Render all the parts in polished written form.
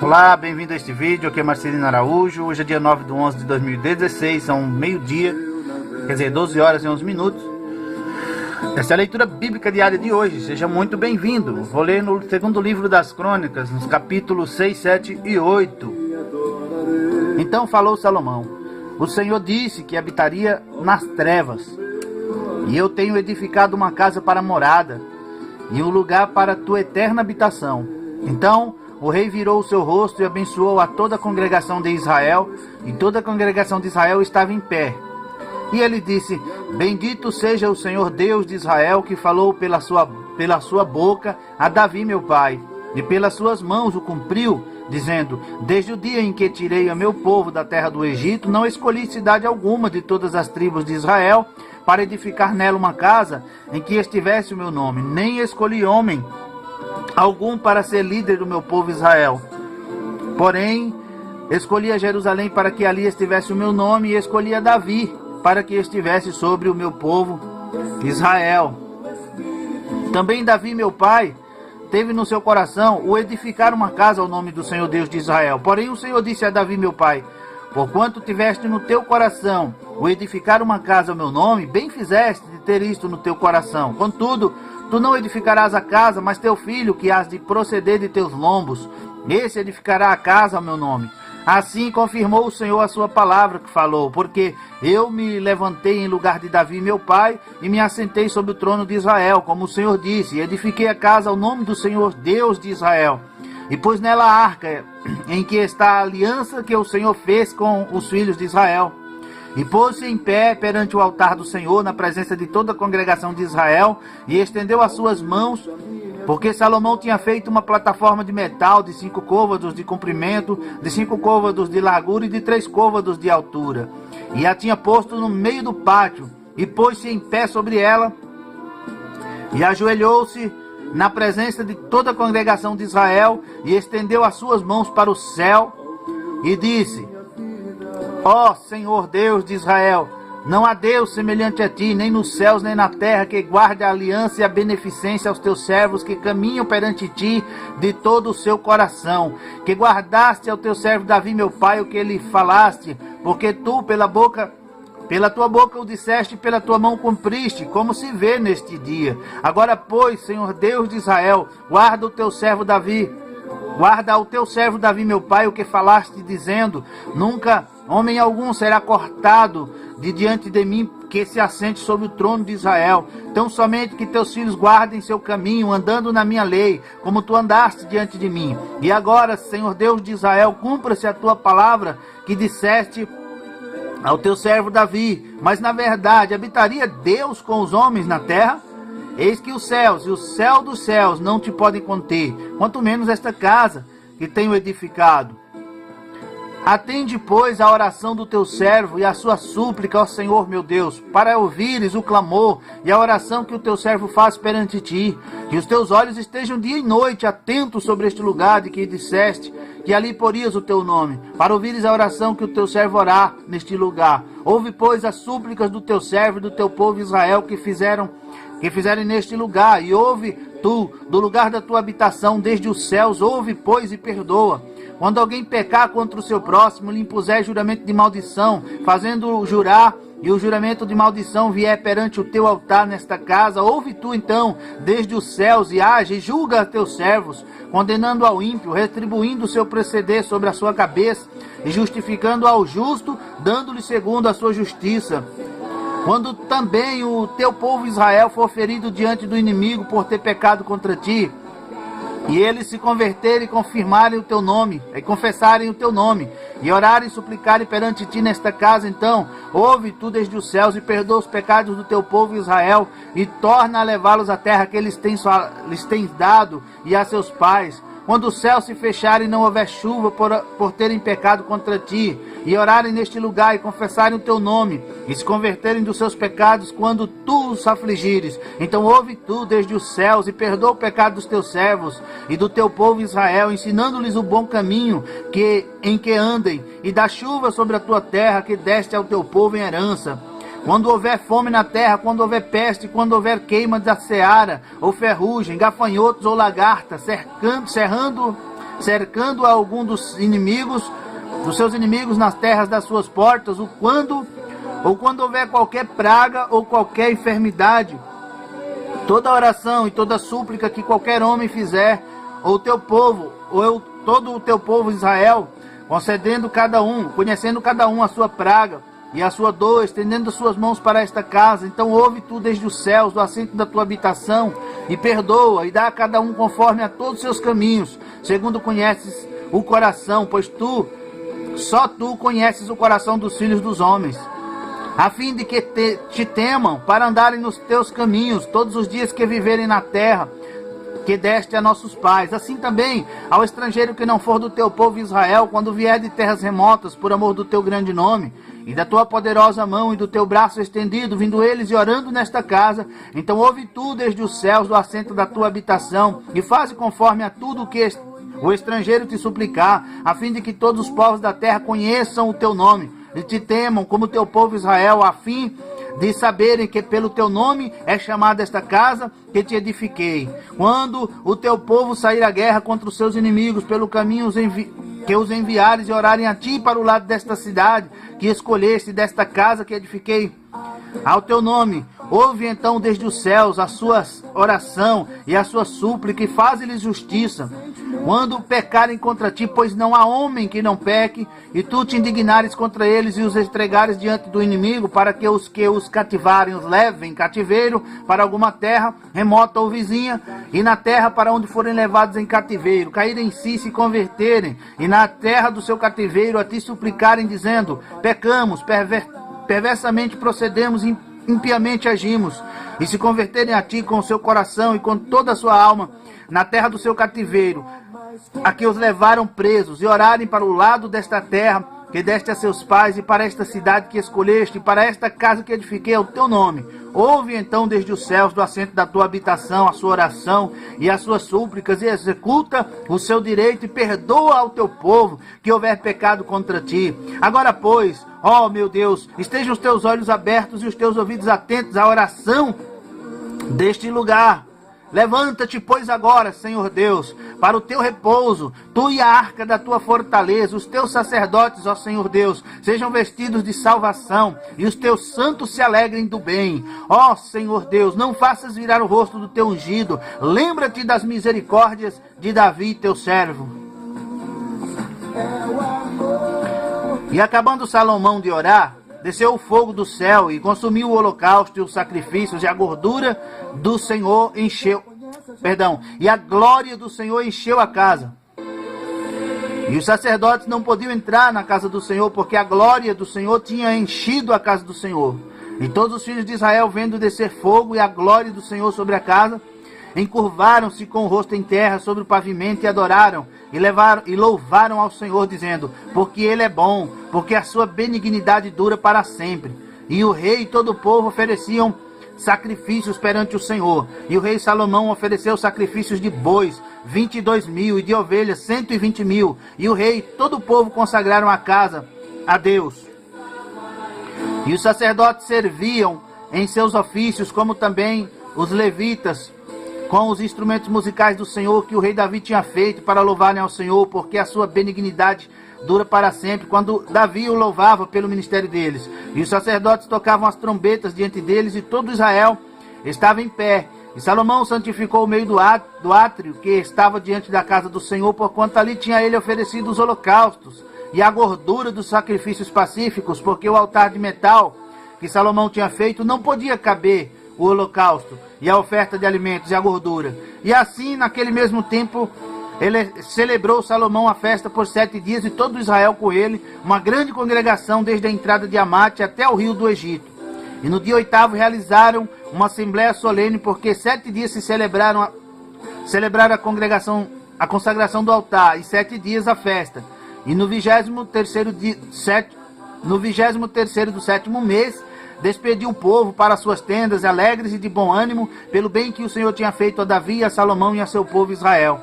Olá, bem-vindo a este vídeo, aqui é Marcelino Araújo. Hoje é dia 9/11/2016, são meio-dia, quer dizer, 12 horas e 11 minutos. Essa é a leitura bíblica diária de hoje, seja muito bem-vindo. Vou ler no segundo livro das Crônicas, nos capítulos 6, 7 e 8. Então falou Salomão: o Senhor disse que habitaria nas trevas, e eu tenho edificado uma casa para morada, e um lugar para tua eterna habitação. Então o rei virou o seu rosto e abençoou a toda a congregação de Israel, e toda a congregação de Israel estava em pé. E ele disse: bendito seja o Senhor Deus de Israel, que falou pela sua boca a Davi meu pai, e pelas suas mãos o cumpriu, dizendo: desde o dia em que tirei o meu povo da terra do Egito, não escolhi cidade alguma de todas as tribos de Israel, para edificar nela uma casa em que estivesse o meu nome, nem escolhi homem algum para ser líder do meu povo Israel. Porém, escolhi a Jerusalém para que ali estivesse o meu nome, e escolhi a Davi para que estivesse sobre o meu povo Israel. Também Davi, meu pai, teve no seu coração o edificar uma casa ao nome do Senhor Deus de Israel. Porém o Senhor disse a Davi, meu pai: porquanto tiveste no teu coração o edificar uma casa ao meu nome, bem fizeste de ter isto no teu coração. Contudo, tu não edificarás a casa, mas teu filho, que hás de proceder de teus lombos, esse edificará a casa ao meu nome. Assim confirmou o Senhor a sua palavra que falou, porque eu me levantei em lugar de Davi meu pai, e me assentei sobre o trono de Israel, como o Senhor disse, e edifiquei a casa ao nome do Senhor Deus de Israel. E pus nela a arca, em que está a aliança que o Senhor fez com os filhos de Israel. E pôs-se em pé perante o altar do Senhor, na presença de toda a congregação de Israel, e estendeu as suas mãos, porque Salomão tinha feito uma plataforma de metal de 5 côvados de comprimento, de 5 côvados de largura e de 3 côvados de altura. E a tinha posto no meio do pátio, e pôs-se em pé sobre ela, e ajoelhou-se na presença de toda a congregação de Israel, e estendeu as suas mãos para o céu, e disse: ó Senhor Deus de Israel, não há Deus semelhante a ti, nem nos céus nem na terra, que guarde a aliança e a beneficência aos teus servos que caminham perante ti de todo o seu coração. Que guardaste ao teu servo Davi meu pai o que lhe falaste, porque tu pela tua boca o disseste e pela tua mão cumpriste, como se vê neste dia. Agora, pois, Senhor Deus de Israel, guarda ao teu servo Davi meu pai o que falaste, dizendo: nunca homem algum será cortado de diante de mim, que se assente sobre o trono de Israel. Tão somente que teus filhos guardem seu caminho, andando na minha lei, como tu andaste diante de mim. E agora, Senhor Deus de Israel, cumpra-se a tua palavra que disseste ao teu servo Davi. Mas na verdade, habitaria Deus com os homens na terra? Eis que os céus e o céu dos céus não te podem conter, quanto menos esta casa que tenho edificado. Atende, pois, a oração do teu servo e a sua súplica, ó Senhor meu Deus, para ouvires o clamor e a oração que o teu servo faz perante ti. Que os teus olhos estejam dia e noite atentos sobre este lugar de que disseste que ali porias o teu nome, para ouvires a oração que o teu servo orá neste lugar. Ouve, pois, as súplicas do teu servo e do teu povo Israel que fizerem neste lugar, e ouve tu, do lugar da tua habitação desde os céus, ouve, pois, e perdoa. Quando alguém pecar contra o seu próximo, lhe impuser juramento de maldição, fazendo jurar, e o juramento de maldição vier perante o teu altar nesta casa, ouve tu então desde os céus, e age e julga teus servos, condenando ao ímpio, retribuindo o seu proceder sobre a sua cabeça, e justificando ao justo, dando-lhe segundo a sua justiça. Quando também o teu povo Israel for ferido diante do inimigo por ter pecado contra ti, e eles se converterem e confirmarem o teu nome, e confessarem o teu nome, e orarem e suplicarem perante ti nesta casa, então ouve tu desde os céus e perdoa os pecados do teu povo Israel, e torna a levá-los à terra que lhes tens dado, e a seus pais. Quando os céus se fecharem e não houver chuva por terem pecado contra ti, e orarem neste lugar e confessarem o teu nome, e se converterem dos seus pecados quando tu os afligires, então ouve tu desde os céus e perdoa o pecado dos teus servos e do teu povo Israel, ensinando-lhes o bom caminho em que andem, e dá chuva sobre a tua terra que deste ao teu povo em herança. Quando houver fome na terra, quando houver peste, quando houver queima da seara, ou ferrugem, gafanhotos ou lagarta, cerrando cercando algum dos seus inimigos nas terras das suas portas, ou quando houver qualquer praga ou qualquer enfermidade, toda oração e toda súplica que qualquer homem fizer, ou teu povo, todo o teu povo Israel, conhecendo cada um a sua praga e a sua dor, estendendo suas mãos para esta casa, então ouve tu desde os céus, do assento da tua habitação, e perdoa, e dá a cada um conforme a todos os seus caminhos, segundo conheces o coração, pois só tu conheces o coração dos filhos dos homens, a fim de que te temam, para andarem nos teus caminhos, todos os dias que viverem na terra, que deste a nossos pais. Assim também ao estrangeiro que não for do teu povo Israel, quando vier de terras remotas, por amor do teu grande nome, e da tua poderosa mão e do teu braço estendido, vindo eles e orando nesta casa, então ouve tu desde os céus, do assento da tua habitação, e faze conforme a tudo o que o estrangeiro te suplicar, a fim de que todos os povos da terra conheçam o teu nome, e te temam como teu povo Israel, a fim de saberem que pelo teu nome é chamada esta casa que te edifiquei. Quando o teu povo sair à guerra contra os seus inimigos, pelo caminho que os enviares e orarem a ti para o lado desta cidade que escolheste, desta casa que edifiquei ao teu nome, ouve então desde os céus a sua oração e a sua súplica, e faze-lhes justiça quando pecarem contra ti, pois não há homem que não peque, e tu te indignares contra eles e os entregares diante do inimigo, para que os cativarem os levem em cativeiro para alguma terra remota ou vizinha, e na terra para onde forem levados em cativeiro, caírem em si, se converterem, e na terra do seu cativeiro a ti suplicarem, dizendo: pecamos, perversamente procedemos, impiamente agimos, e se converterem a ti com o seu coração e com toda a sua alma, na terra do seu cativeiro, a que os levaram presos, e orarem para o lado desta terra que deste a seus pais, e para esta cidade que escolheste, e para esta casa que edifiquei ao teu nome, ouve então desde os céus, do assento da tua habitação, a sua oração e as suas súplicas, e executa o seu direito, e perdoa ao teu povo que houver pecado contra ti. Agora, pois, ó meu Deus, estejam os teus olhos abertos e os teus ouvidos atentos à oração deste lugar. Levanta-te, pois, agora, Senhor Deus, para o teu repouso, tu e a arca da tua fortaleza, os teus sacerdotes, ó Senhor Deus, sejam vestidos de salvação, e os teus santos se alegrem do bem. Ó Senhor Deus, não faças virar o rosto do teu ungido, lembra-te das misericórdias de Davi, teu servo. E acabando Salomão de orar, desceu o fogo do céu e consumiu o holocausto e os sacrifícios, e a gordura do Senhor e a glória do Senhor encheu a casa. E os sacerdotes não podiam entrar na casa do Senhor, porque a glória do Senhor tinha enchido a casa do Senhor. E todos os filhos de Israel, vendo descer fogo e a glória do Senhor sobre a casa, encurvaram-se com o rosto em terra sobre o pavimento, e adoraram e louvaram ao Senhor, dizendo: porque Ele é bom, porque a sua benignidade dura para sempre. E o rei e todo o povo ofereciam sacrifícios perante o Senhor. E o rei Salomão ofereceu sacrifícios de bois, 22.000, e de ovelhas, 120.000. E o rei e todo o povo consagraram a casa a Deus. E os sacerdotes serviam em seus ofícios, como também os levitas, com os instrumentos musicais do Senhor que o rei Davi tinha feito para louvarem ao Senhor, porque a sua benignidade dura para sempre, quando Davi o louvava pelo ministério deles. E os sacerdotes tocavam as trombetas diante deles, e todo Israel estava em pé. E Salomão santificou o meio do átrio que estava diante da casa do Senhor, porquanto ali tinha ele oferecido os holocaustos e a gordura dos sacrifícios pacíficos, porque o altar de metal que Salomão tinha feito não podia caber o holocausto e a oferta de alimentos e a gordura. E assim, naquele mesmo tempo, ele celebrou Salomão a festa por 7 dias, e todo Israel com ele, uma grande congregação, desde a entrada de Amate até o rio do Egito. E no dia 8º realizaram uma assembleia solene, porque 7 dias se celebraram a consagração do altar, e 7 dias a festa. E no 23º do 7º mês, despediu o povo para suas tendas, alegres e de bom ânimo, pelo bem que o Senhor tinha feito a Davi, a Salomão e a seu povo Israel.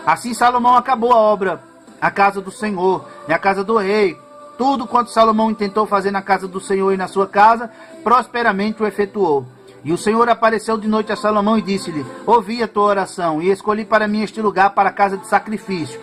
Assim Salomão acabou a obra, a casa do Senhor e a casa do rei. Tudo quanto Salomão intentou fazer na casa do Senhor e na sua casa, prosperamente o efetuou. E o Senhor apareceu de noite a Salomão e disse-lhe: ouvi a tua oração, e escolhi para mim este lugar para a casa de sacrifício.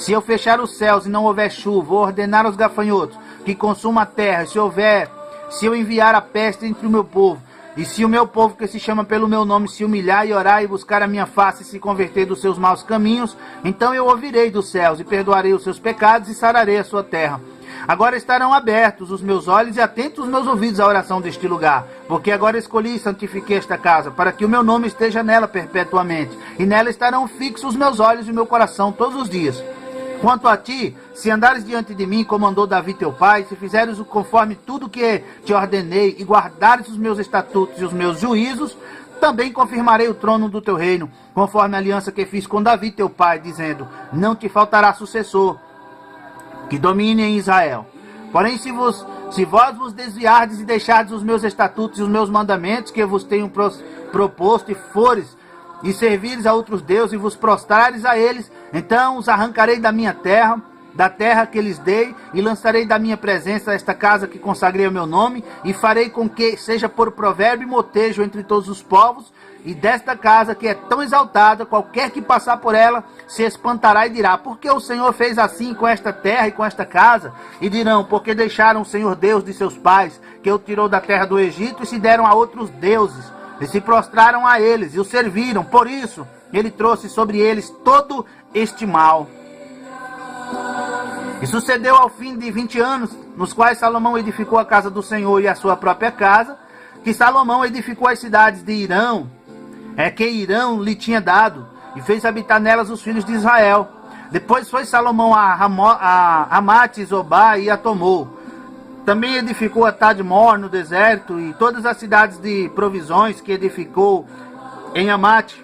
Se eu fechar os céus e não houver chuva, vou ordenar aos gafanhotos que consumam a terra, se eu enviar a peste entre o meu povo, e se o meu povo que se chama pelo meu nome se humilhar e orar e buscar a minha face e se converter dos seus maus caminhos, então eu ouvirei dos céus e perdoarei os seus pecados e sararei a sua terra. Agora estarão abertos os meus olhos e atentos os meus ouvidos à oração deste lugar, porque agora escolhi e santifiquei esta casa, para que o meu nome esteja nela perpetuamente, e nela estarão fixos os meus olhos e o meu coração todos os dias. Quanto a ti, se andares diante de mim, como andou Davi teu pai, se fizeres conforme tudo que te ordenei, e guardares os meus estatutos e os meus juízos, também confirmarei o trono do teu reino, conforme a aliança que fiz com Davi teu pai, dizendo, não te faltará sucessor que domine em Israel. Porém, se vós vos desviardes e deixardes os meus estatutos e os meus mandamentos que vos tenho proposto e fores e servires a outros deuses e vos prostrares a eles, então os arrancarei da minha terra, da terra que lhes dei, e lançarei da minha presença esta casa que consagrei ao meu nome, e farei com que seja por provérbio e motejo entre todos os povos, e desta casa que é tão exaltada, qualquer que passar por ela se espantará e dirá, por que o Senhor fez assim com esta terra e com esta casa? E dirão, porque deixaram o Senhor Deus de seus pais, que o tirou da terra do Egito, e se deram a outros deuses, e se prostraram a eles, e o serviram. Por isso, ele trouxe sobre eles todo este mal. E sucedeu ao fim de 20 anos, nos quais Salomão edificou a casa do Senhor e a sua própria casa, que Salomão edificou as cidades de Irão, que Irão lhe tinha dado, e fez habitar nelas os filhos de Israel. Depois foi Salomão a Amate, Zobá, e a tomou. Também edificou a Tadmor no deserto, e todas as cidades de provisões que edificou em Amate.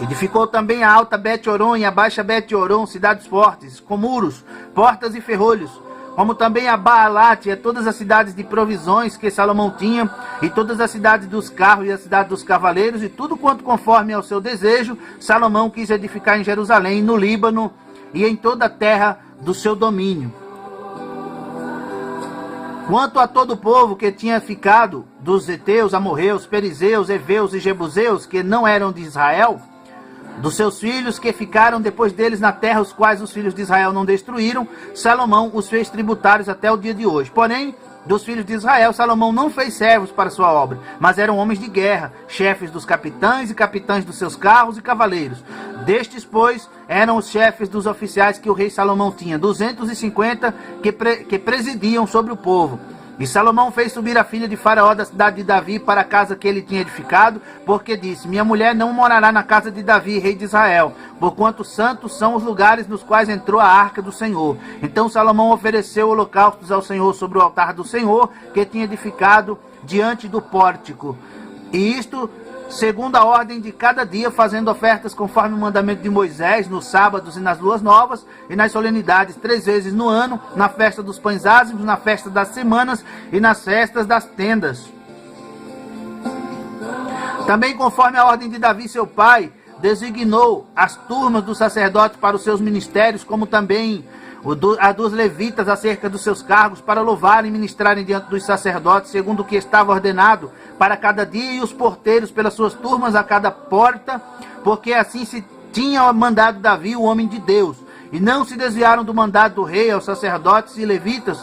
Edificou também a alta Bet-Oron e a baixa Bet-Oron, cidades fortes, com muros, portas e ferrolhos, como também a Baalat e a todas as cidades de provisões que Salomão tinha, e todas as cidades dos carros e a cidade dos cavaleiros, e tudo quanto conforme ao seu desejo, Salomão quis edificar em Jerusalém, no Líbano e em toda a terra do seu domínio. Quanto a todo o povo que tinha ficado dos heteus, amorreus, perizeus, heveus e jebuseus, que não eram de Israel, dos seus filhos que ficaram depois deles na terra, os quais os filhos de Israel não destruíram, Salomão os fez tributários até o dia de hoje. Porém, dos filhos de Israel, Salomão não fez servos para sua obra, mas eram homens de guerra, chefes dos capitães e capitães dos seus carros e cavaleiros. Destes, pois, eram os chefes dos oficiais que o rei Salomão tinha, 250 que presidiam sobre o povo. E Salomão fez subir a filha de Faraó da cidade de Davi para a casa que ele tinha edificado, porque disse, minha mulher não morará na casa de Davi, rei de Israel, porquanto santos são os lugares nos quais entrou a arca do Senhor. Então Salomão ofereceu holocaustos ao Senhor sobre o altar do Senhor, que tinha edificado diante do pórtico. E isto segundo a ordem de cada dia, fazendo ofertas conforme o mandamento de Moisés, nos sábados e nas luas novas, e nas solenidades 3 vezes no ano, na festa dos pães ázimos, na festa das semanas e nas festas das tendas. Também conforme a ordem de Davi, seu pai, designou as turmas dos sacerdotes para os seus ministérios, como também a dos levitas acerca dos seus cargos, para louvarem e ministrarem diante dos sacerdotes, segundo o que estava ordenado para cada dia, e os porteiros pelas suas turmas a cada porta, porque assim se tinha mandado Davi, o homem de Deus. E não se desviaram do mandado do rei aos sacerdotes e levitas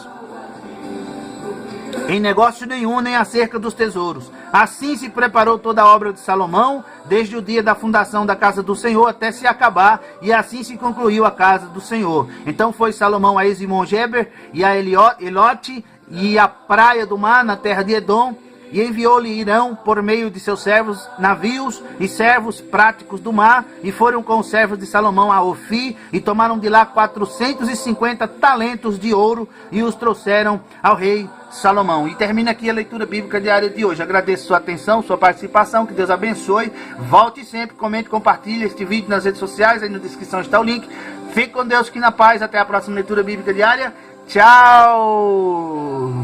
em negócio nenhum, nem acerca dos tesouros. Assim se preparou toda a obra de Salomão, desde o dia da fundação da casa do Senhor até se acabar, e assim se concluiu a casa do Senhor. Então foi Salomão a Esimon-Geber e a Elote e a praia do mar na terra de Edom, e enviou-lhe Irão por meio de seus servos, navios e servos práticos do mar, e foram com os servos de Salomão a Ofi, e tomaram de lá 450 talentos de ouro, e os trouxeram ao rei Salomão. E termina aqui a leitura bíblica diária de hoje. Agradeço sua atenção, sua participação, que Deus abençoe. Volte sempre, comente, compartilhe este vídeo nas redes sociais, aí na descrição está o link. Fique com Deus, que na paz. Até a próxima leitura bíblica diária. Tchau!